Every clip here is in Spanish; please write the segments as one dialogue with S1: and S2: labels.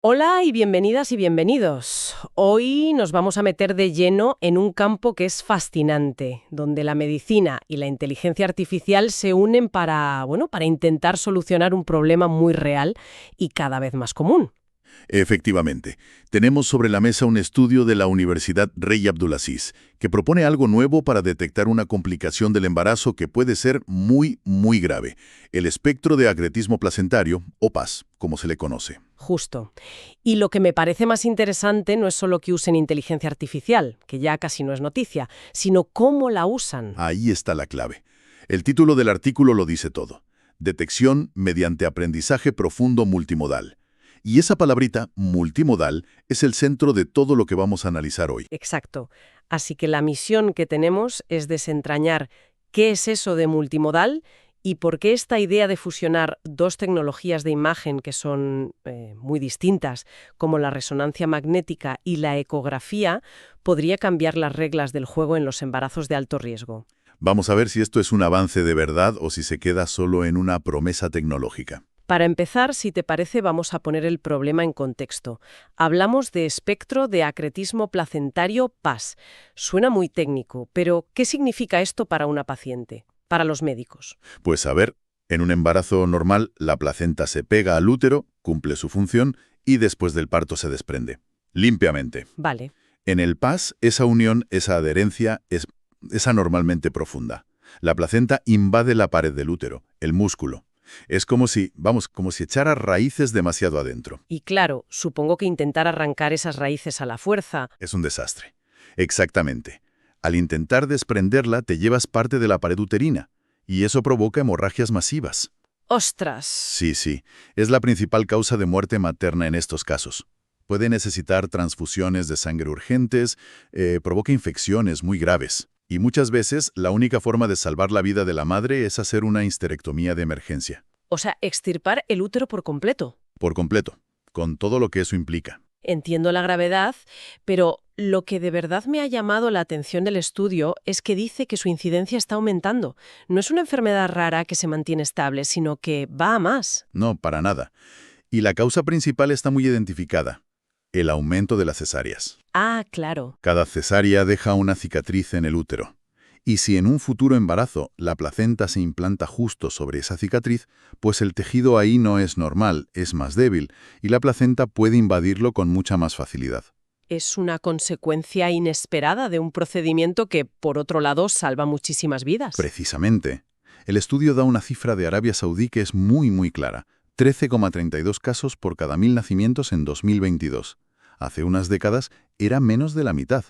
S1: Hola y bienvenidas y bienvenidos. Hoy nos vamos a meter de lleno en un campo que es fascinante, donde la medicina y la inteligencia artificial se unen para intentar solucionar un problema muy real y cada vez más común.
S2: Efectivamente, tenemos sobre la mesa un estudio de la Universidad Rey Abdulaziz que propone algo nuevo para detectar una complicación del embarazo que puede ser muy grave, el espectro de acretismo placentario, o PAS, como se le conoce.
S1: Justo. Y lo que me parece más interesante no es solo que usen inteligencia artificial, que ya casi no es noticia, sino cómo la usan.
S2: Ahí está la clave. El título del artículo lo dice todo. Detección mediante aprendizaje profundo multimodal. Y esa palabrita, multimodal, es el centro de todo lo que vamos a analizar hoy.
S1: Exacto. Así que la misión que tenemos es desentrañar qué es eso de multimodal y por qué esta idea de fusionar dos tecnologías de imagen que son muy distintas, como la resonancia magnética y la ecografía, podría cambiar las reglas del juego en los embarazos de alto riesgo.
S2: Vamos a ver si esto es un avance de verdad o si se queda solo en una promesa tecnológica.
S1: Para empezar, si te parece, vamos a poner el problema en contexto. Hablamos de espectro de acretismo placentario PAS. Suena muy técnico, pero ¿qué significa esto para una paciente, para los médicos?
S2: Pues a ver, en un embarazo normal, la placenta se pega al útero, cumple su función y después del parto se desprende. Limpiamente.
S1: Vale.
S2: En el PAS, esa unión, esa adherencia es anormalmente profunda. La placenta invade la pared del útero, el músculo. Es como si echara raíces demasiado adentro.
S1: Y claro, supongo que intentar arrancar esas raíces a la fuerza.
S2: Es un desastre. Exactamente. Al intentar desprenderla, te llevas parte de la pared uterina, y eso provoca hemorragias masivas.
S1: ¡Ostras!
S2: Sí. Es la principal causa de muerte materna en estos casos. Puede necesitar transfusiones de sangre urgentes, provoca infecciones muy graves. Y muchas veces, la única forma de salvar la vida de la madre es hacer una histerectomía de emergencia.
S1: O sea, extirpar el útero por completo.
S2: Por completo, con todo lo que eso implica.
S1: Entiendo la gravedad, pero lo que de verdad me ha llamado la atención del estudio es que dice que su incidencia está aumentando. No es una enfermedad rara que se mantiene estable, sino que va a más.
S2: No, para nada. Y la causa principal está muy identificada: el aumento de las cesáreas.
S1: Ah, claro.
S2: Cada cesárea deja una cicatriz en el útero. Y si en un futuro embarazo la placenta se implanta justo sobre esa cicatriz, pues el tejido ahí no es normal, es más débil, y la placenta puede invadirlo con mucha más facilidad.
S1: Es una consecuencia inesperada de un procedimiento que, por otro lado, salva muchísimas vidas.
S2: Precisamente. El estudio da una cifra de Arabia Saudí que es muy clara: 13,32 casos por cada 1000 nacimientos en 2022. Hace unas décadas era menos de la mitad.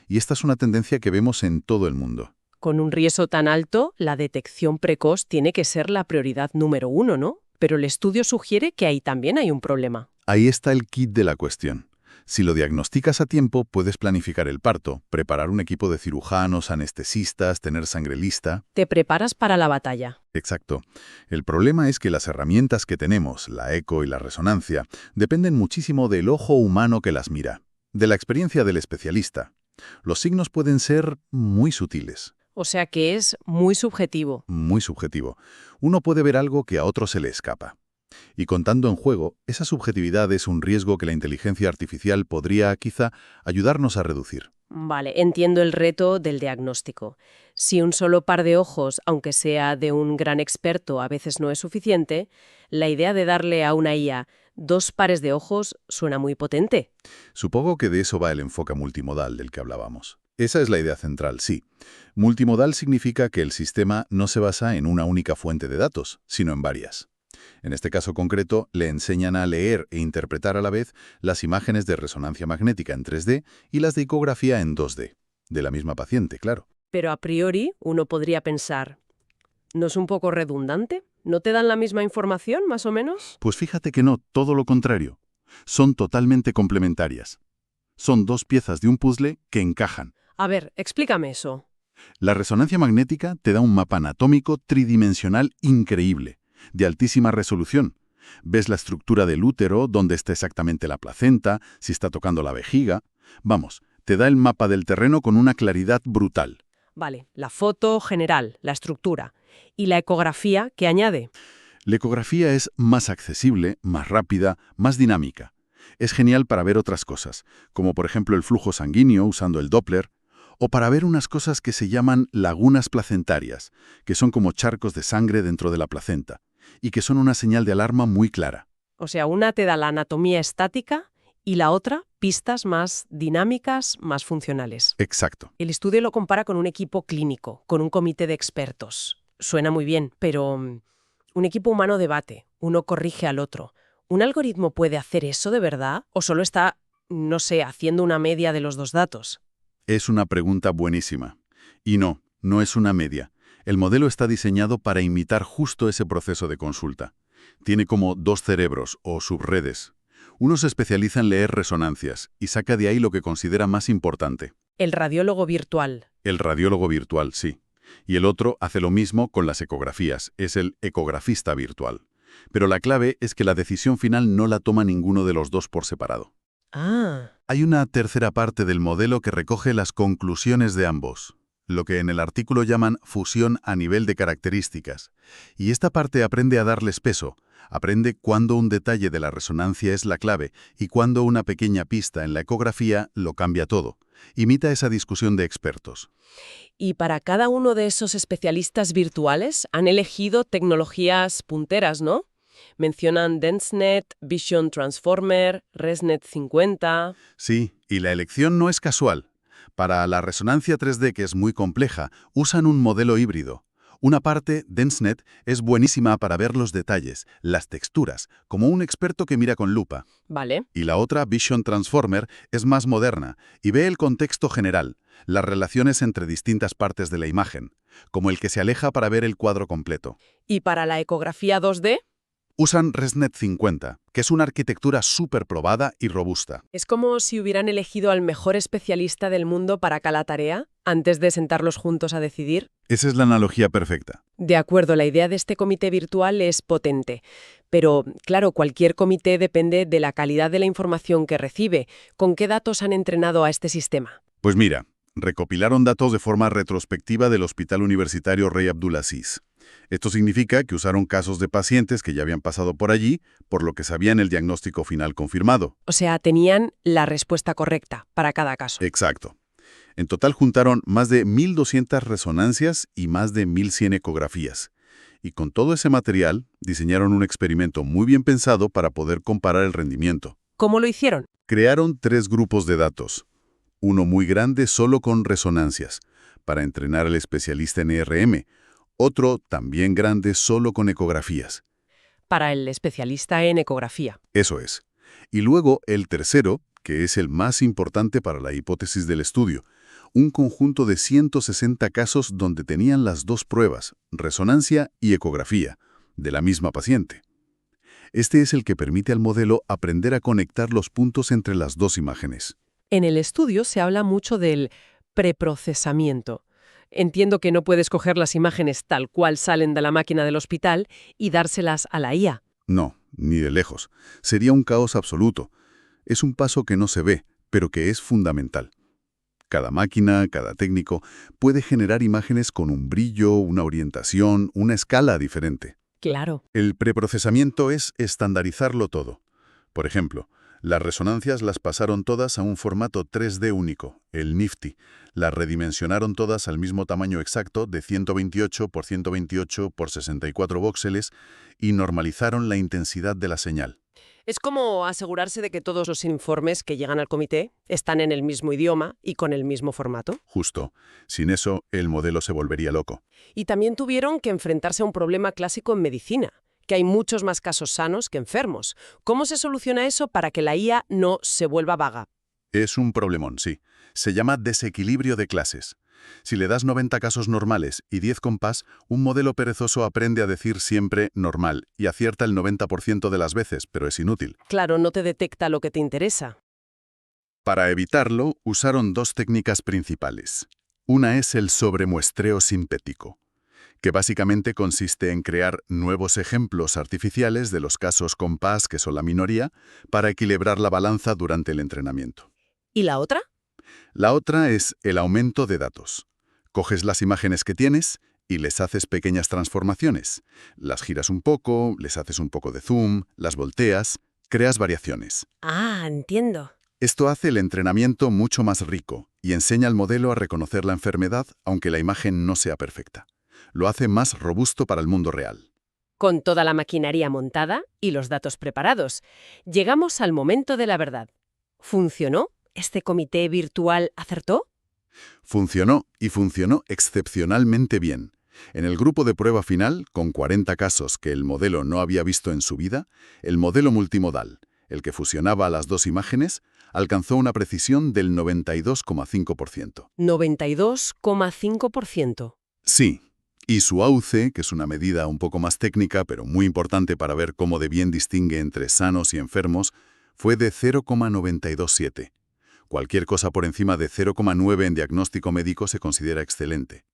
S2: Y esta es una tendencia que vemos en todo el mundo.
S1: Con un riesgo tan alto, la detección precoz tiene que ser la prioridad número uno, ¿no? Pero el estudio sugiere que ahí también hay un problema.
S2: Ahí está el kit de la cuestión. Si lo diagnosticas a tiempo, puedes planificar el parto, preparar un equipo de cirujanos, anestesistas, tener sangre lista.
S1: Te preparas para la batalla.
S2: Exacto. El problema es que las herramientas que tenemos, la eco y la resonancia, dependen muchísimo del ojo humano que las mira, de la experiencia del especialista. Los signos pueden ser muy sutiles.
S1: O sea que es muy subjetivo.
S2: Muy subjetivo. Uno puede ver algo que a otro se le escapa. Y contando en juego, esa subjetividad es un riesgo que la inteligencia artificial podría, quizá, ayudarnos a reducir.
S1: Vale, entiendo el reto del diagnóstico. Si un solo par de ojos, aunque sea de un gran experto, a veces no es suficiente, la idea de darle a una IA 2 pares de ojos suena muy potente.
S2: Supongo que de eso va el enfoque multimodal del que hablábamos. Esa es la idea central, sí. Multimodal significa que el sistema no se basa en una única fuente de datos, sino en varias. En este caso concreto, le enseñan a leer e interpretar a la vez las imágenes de resonancia magnética en 3D y las de ecografía en 2D, de la misma paciente, claro.
S1: Pero a priori uno podría pensar, ¿no es un poco redundante? ¿No te dan la misma información, más o menos?
S2: Pues fíjate que no, todo lo contrario. Son totalmente complementarias. Son dos piezas de un puzzle que encajan.
S1: A ver, explícame eso.
S2: La resonancia magnética te da un mapa anatómico tridimensional increíble, de altísima resolución. Ves la estructura del útero, dónde está exactamente la placenta, si está tocando la vejiga. Vamos, te da el mapa del terreno con una claridad brutal.
S1: Vale, la foto general, la estructura. ¿Y la ecografía qué añade?
S2: La ecografía es más accesible, más rápida, más dinámica. Es genial para ver otras cosas, como por ejemplo el flujo sanguíneo usando el Doppler, o para ver unas cosas que se llaman lagunas placentarias, que son como charcos de sangre dentro de la placenta, y que son una señal de alarma muy clara.
S1: O sea, una te da la anatomía estática y la otra pistas más dinámicas, más funcionales.
S2: Exacto.
S1: El estudio lo compara con un equipo clínico, con un comité de expertos. Suena muy bien, pero un equipo humano debate, uno corrige al otro. ¿Un algoritmo puede hacer eso de verdad? ¿O solo está, no sé, haciendo una media de los dos datos?
S2: Es una pregunta buenísima. Y no, no es una media. El modelo está diseñado para imitar justo ese proceso de consulta. Tiene como dos cerebros o subredes. Uno se especializa en leer resonancias y saca de ahí lo que considera más importante.
S1: El radiólogo virtual.
S2: El radiólogo virtual, sí. Y el otro hace lo mismo con las ecografías, es el ecografista virtual. Pero la clave es que la decisión final no la toma ninguno de los dos por separado.
S1: Ah.
S2: Hay una tercera parte del modelo que recoge las conclusiones de ambos, lo que en el artículo llaman fusión a nivel de características. Y esta parte aprende a darles peso, aprende cuándo un detalle de la resonancia es la clave y cuándo una pequeña pista en la ecografía lo cambia todo. Imita esa discusión de expertos.
S1: Y para cada uno de esos especialistas virtuales han elegido tecnologías punteras, ¿no? Mencionan DenseNet, Vision Transformer, ResNet 50...
S2: Sí, y la elección no es casual. Para la resonancia 3D, que es muy compleja, usan un modelo híbrido. Una parte, DenseNet, es buenísima para ver los detalles, las texturas, como un experto que mira con lupa.
S1: Vale.
S2: Y la otra, Vision Transformer, es más moderna y ve el contexto general, las relaciones entre distintas partes de la imagen, como el que se aleja para ver el cuadro completo.
S1: ¿Y para la ecografía 2D?
S2: Usan ResNet 50, que es una arquitectura súper probada y robusta.
S1: Es como si hubieran elegido al mejor especialista del mundo para cada tarea, antes de sentarlos juntos a decidir.
S2: Esa es la analogía perfecta.
S1: De acuerdo, la idea de este comité virtual es potente. Pero, claro, cualquier comité depende de la calidad de la información que recibe. ¿Con qué datos han entrenado a este sistema?
S2: Pues mira, recopilaron datos de forma retrospectiva del Hospital Universitario Rey Abdulaziz. Esto significa que usaron casos de pacientes que ya habían pasado por allí, por lo que sabían el diagnóstico final confirmado.
S1: O sea, tenían la respuesta correcta para cada caso.
S2: Exacto. En total juntaron más de 1.200 resonancias y más de 1.100 ecografías. Y con todo ese material, diseñaron un experimento muy bien pensado para poder comparar el rendimiento.
S1: ¿Cómo lo hicieron?
S2: Crearon 3 grupos de datos. Uno muy grande solo con resonancias, para entrenar al especialista en ERM. Otro también grande solo con ecografías.
S1: Para el especialista en ecografía.
S2: Eso es. Y luego el tercero, que es el más importante para la hipótesis del estudio, un conjunto de 160 casos donde tenían las dos pruebas, resonancia y ecografía, de la misma paciente. Este es el que permite al modelo aprender a conectar los puntos entre las dos imágenes.
S1: En el estudio se habla mucho del preprocesamiento. Entiendo que no puedes coger las imágenes tal cual salen de la máquina del hospital y dárselas a la IA.
S2: No, ni de lejos. Sería un caos absoluto. Es un paso que no se ve, pero que es fundamental. Cada máquina, cada técnico, puede generar imágenes con un brillo, una orientación, una escala diferente.
S1: Claro.
S2: El preprocesamiento es estandarizarlo todo. Por ejemplo, las resonancias las pasaron todas a un formato 3D único, el Nifty. Las redimensionaron todas al mismo tamaño exacto de 128 por 128 por 64 voxeles y normalizaron la intensidad de la señal.
S1: Es como asegurarse de que todos los informes que llegan al comité están en el mismo idioma y con el mismo formato.
S2: Justo. Sin eso, el modelo se volvería loco.
S1: Y también tuvieron que enfrentarse a un problema clásico en medicina, que hay muchos más casos sanos que enfermos. ¿Cómo se soluciona eso para que la IA no se vuelva vaga?
S2: Es un problemón, sí. Se llama desequilibrio de clases. Si le das 90 casos normales y 10 compás, un modelo perezoso aprende a decir siempre normal y acierta el 90% de las veces, pero es inútil.
S1: Claro, no te detecta lo que te interesa.
S2: Para evitarlo, usaron 2 técnicas principales. Una es el sobremuestreo sintético, que básicamente consiste en crear nuevos ejemplos artificiales de los casos compás, que son la minoría, para equilibrar la balanza durante el entrenamiento.
S1: ¿Y la otra?
S2: La otra es el aumento de datos. Coges las imágenes que tienes y les haces pequeñas transformaciones. Las giras un poco, les haces un poco de zoom, las volteas Creas variaciones.
S1: Ah, entiendo.
S2: Esto hace el entrenamiento mucho más rico y enseña al modelo a reconocer la enfermedad aunque la imagen no sea perfecta. Lo hace más robusto para el mundo real.
S1: Con toda la maquinaria montada y los datos preparados, llegamos al momento de la verdad. ¿Funcionó? ¿Este comité virtual acertó?
S2: Funcionó y funcionó excepcionalmente bien. En el grupo de prueba final, con 40 casos que el modelo no había visto en su vida, el modelo multimodal, el que fusionaba las dos imágenes, alcanzó una precisión del 92,5%.
S1: 92,5%.
S2: Sí, y su AUC, que es una medida un poco más técnica pero muy importante para ver cómo de bien distingue entre sanos y enfermos, fue de 0,927. Cualquier cosa por encima de 0,9 en diagnóstico médico se considera excelente.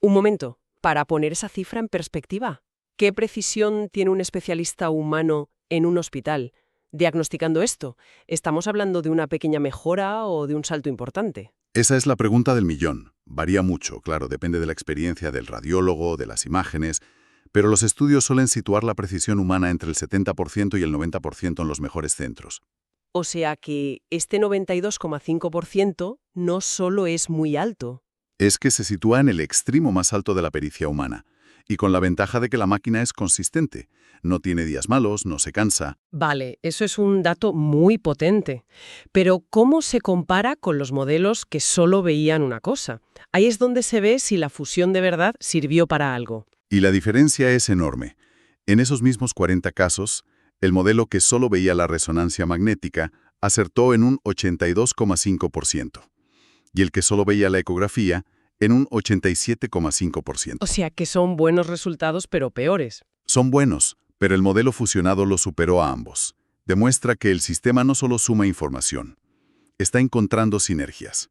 S1: Un momento, para poner esa cifra en perspectiva, ¿qué precisión tiene un especialista humano en un hospital diagnosticando esto? ¿Estamos hablando de una pequeña mejora o de un salto importante?
S2: Esa es la pregunta del millón. Varía mucho, claro, depende de la experiencia del radiólogo, de las imágenes, pero los estudios suelen situar la precisión humana entre el 70% y el 90% en los mejores centros.
S1: O sea que este 92,5% no solo es muy alto.
S2: Es que se sitúa en el extremo más alto de la pericia humana, y con la ventaja de que la máquina es consistente. No tiene días malos, no se cansa.
S1: Vale, eso es un dato muy potente. Pero ¿cómo se compara con los modelos que solo veían una cosa? Ahí es donde se ve si la fusión de verdad sirvió para algo.
S2: Y la diferencia es enorme. En esos mismos 40 casos, el modelo que solo veía la resonancia magnética acertó en un 82,5%, y el que solo veía la ecografía en un 87,5%.
S1: O sea que son buenos resultados, pero peores.
S2: Son buenos, pero el modelo fusionado lo superó a ambos. Demuestra que el sistema no solo suma información, está encontrando sinergias.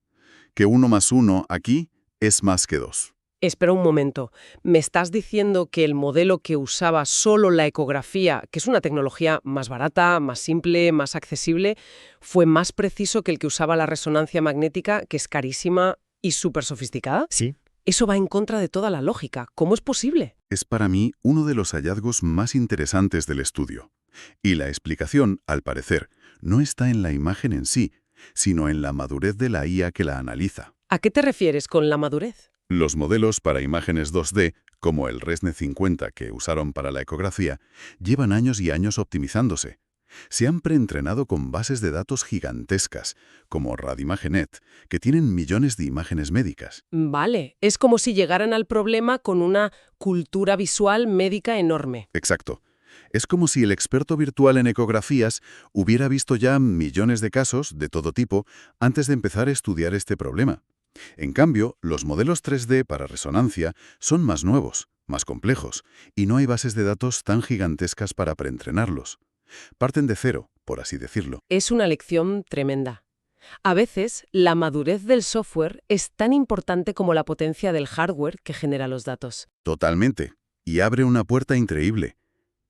S2: Que 1 más 1 aquí es más que 2.
S1: Espera un momento. ¿Me estás diciendo que el modelo que usaba solo la ecografía, que es una tecnología más barata, más simple, más accesible, fue más preciso que el que usaba la resonancia magnética, que es carísima y súper sofisticada?
S3: Sí.
S1: Eso va en contra de toda la lógica. ¿Cómo es posible?
S2: Es para mí uno de los hallazgos más interesantes del estudio. Y la explicación, al parecer, no está en la imagen en sí, sino en la madurez de la IA que la analiza.
S1: ¿A qué te refieres con la madurez?
S2: Los modelos para imágenes 2D, como el ResNet 50 que usaron para la ecografía, llevan años y años optimizándose. Se han preentrenado con bases de datos gigantescas, como RadImageNet, que tienen millones de imágenes médicas.
S1: Vale, es como si llegaran al problema con una cultura visual médica enorme.
S2: Exacto. Es como si el experto virtual en ecografías hubiera visto ya millones de casos de todo tipo antes de empezar a estudiar este problema. En cambio, los modelos 3D para resonancia son más nuevos, más complejos, y no hay bases de datos tan gigantescas para preentrenarlos. Parten de cero, por así decirlo.
S1: Es una lección tremenda. A veces, la madurez del software es tan importante como la potencia del hardware que genera los datos.
S2: Totalmente. Y abre una puerta increíble.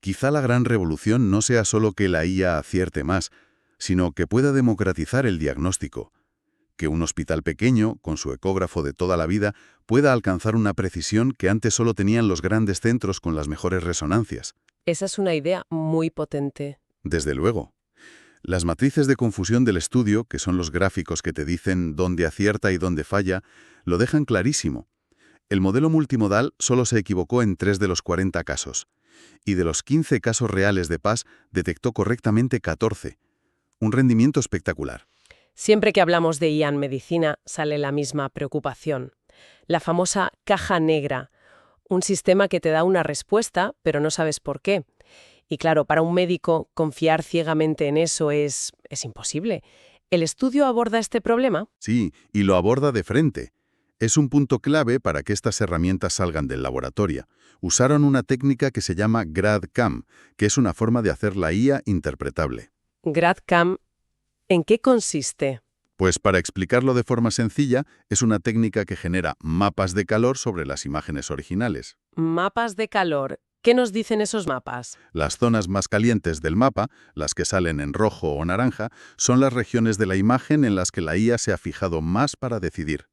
S2: Quizá la gran revolución no sea solo que la IA acierte más, sino que pueda democratizar el diagnóstico. Que un hospital pequeño, con su ecógrafo de toda la vida, pueda alcanzar una precisión que antes solo tenían los grandes centros con las mejores resonancias.
S1: Esa es una idea muy potente.
S2: Desde luego. Las matrices de confusión del estudio, que son los gráficos que te dicen dónde acierta y dónde falla, lo dejan clarísimo. El modelo multimodal solo se equivocó en 3 de los 40 casos, y de los 15 casos reales de PAS detectó correctamente 14. Un rendimiento espectacular.
S1: Siempre que hablamos de IA en medicina sale la misma preocupación. La famosa caja negra, un sistema que te da una respuesta, pero no sabes por qué. Y claro, para un médico, confiar ciegamente en eso es imposible. ¿El estudio aborda este problema?
S2: Sí, y lo aborda de frente. Es un punto clave para que estas herramientas salgan del laboratorio. Usaron una técnica que se llama GradCam, que es una forma de hacer la IA interpretable.
S1: GradCam, ¿en qué consiste?
S2: Pues para explicarlo de forma sencilla, es una técnica que genera mapas de calor sobre las imágenes originales.
S1: Mapas de calor. ¿Qué nos dicen esos mapas?
S2: Las zonas más calientes del mapa, las que salen en rojo o naranja, son las regiones de la imagen en las que la IA se ha fijado más para decidir.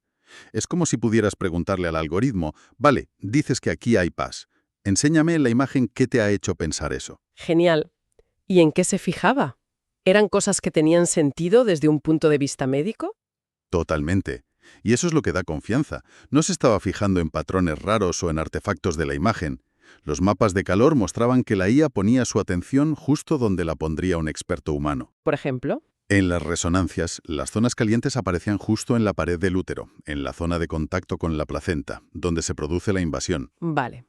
S2: Es como si pudieras preguntarle al algoritmo, vale, dices que aquí hay paz. Enséñame en la imagen qué te ha hecho pensar eso.
S1: Genial. ¿Y en qué se fijaba? ¿Eran cosas que tenían sentido desde un punto de vista médico?
S2: Totalmente. Y eso es lo que da confianza. No se estaba fijando en patrones raros o en artefactos de la imagen. Los mapas de calor mostraban que la IA ponía su atención justo donde la pondría un experto humano.
S1: Por ejemplo.
S2: En las resonancias, las zonas calientes aparecían justo en la pared del útero, en la zona de contacto con la placenta, donde se produce la invasión.
S1: Vale.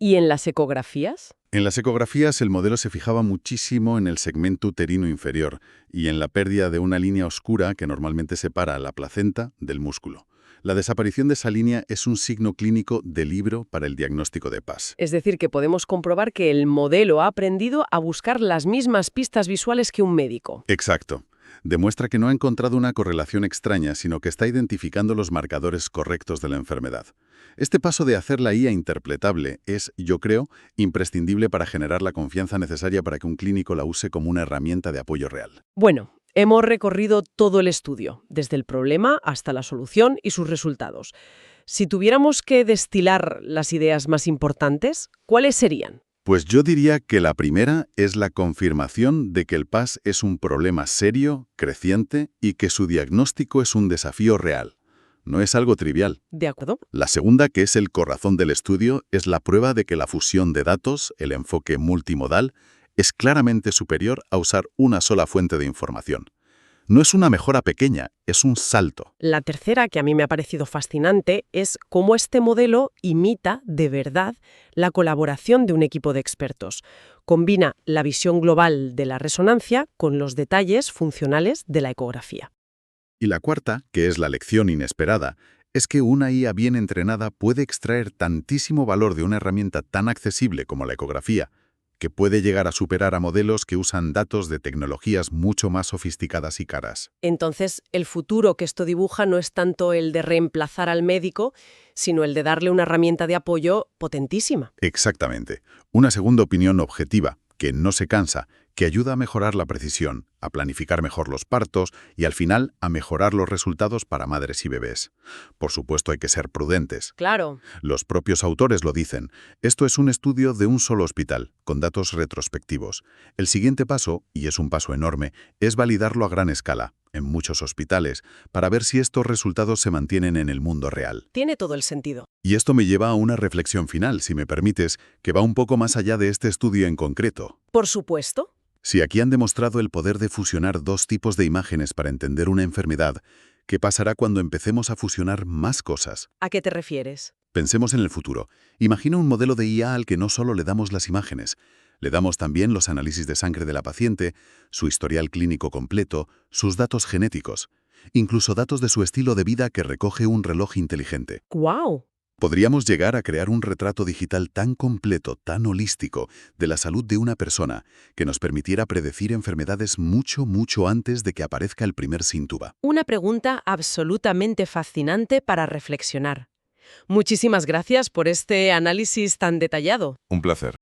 S1: ¿Y en las ecografías?
S2: En las ecografías, el modelo se fijaba muchísimo en el segmento uterino inferior y en la pérdida de una línea oscura que normalmente separa a la placenta del músculo. La desaparición de esa línea es un signo clínico de libro para el diagnóstico de PAS.
S1: Es decir, que podemos comprobar que el modelo ha aprendido a buscar las mismas pistas visuales que un médico.
S2: Exacto. Demuestra que no ha encontrado una correlación extraña, sino que está identificando los marcadores correctos de la enfermedad. Este paso de hacer la IA interpretable es, yo creo, imprescindible para generar la confianza necesaria para que un clínico la use como una herramienta de apoyo real.
S1: Bueno, hemos recorrido todo el estudio, desde el problema hasta la solución y sus resultados. Si tuviéramos que destilar las ideas más importantes, ¿cuáles serían?
S2: Pues yo diría que la primera es la confirmación de que el PAS es un problema serio, creciente y que su diagnóstico es un desafío real. No es algo trivial.
S1: ¿De acuerdo?
S2: La segunda, que es el corazón del estudio, es la prueba de que la fusión de datos, el enfoque multimodal, es claramente superior a usar una sola fuente de información. No es una mejora pequeña, es un salto.
S1: La tercera, que a mí me ha parecido fascinante, es cómo este modelo imita, de verdad, la colaboración de un equipo de expertos. Combina la visión global de la resonancia con los detalles funcionales de la ecografía.
S2: Y la cuarta, que es la lección inesperada, es que una IA bien entrenada puede extraer tantísimo valor de una herramienta tan accesible como la ecografía, que puede llegar a superar a modelos que usan datos de tecnologías mucho más sofisticadas y caras.
S1: Entonces, el futuro que esto dibuja no es tanto el de reemplazar al médico, sino el de darle una herramienta de apoyo potentísima.
S2: Exactamente. Una segunda opinión objetiva, que no se cansa, que ayuda a mejorar la precisión, a planificar mejor los partos y, al final, a mejorar los resultados para madres y bebés. Por supuesto, hay que ser prudentes.
S1: Claro.
S2: Los propios autores lo dicen. Esto es un estudio de un solo hospital, con datos retrospectivos. El siguiente paso, y es un paso enorme, es validarlo a gran escala, en muchos hospitales, para ver si estos resultados se mantienen en el mundo real.
S1: Tiene todo el sentido.
S2: Y esto me lleva a una reflexión final, si me permites, que va un poco más allá de este estudio en concreto.
S1: Por supuesto.
S2: Si aquí han demostrado el poder de fusionar dos tipos de imágenes para entender una enfermedad, ¿qué pasará cuando empecemos a fusionar más cosas?
S1: ¿A qué te refieres?
S2: Pensemos en el futuro. Imagina un modelo de IA al que no solo le damos las imágenes, le damos también los análisis de sangre de la paciente, su historial clínico completo, sus datos genéticos, incluso datos de su estilo de vida que recoge un reloj inteligente.
S1: ¡Guau!
S2: Podríamos llegar a crear un retrato digital tan completo, tan holístico, de la salud de una persona, que nos permitiera predecir enfermedades mucho antes de que aparezca el primer síntoma.
S1: Una pregunta absolutamente fascinante para reflexionar. Muchísimas gracias por este análisis tan detallado.
S2: Un placer.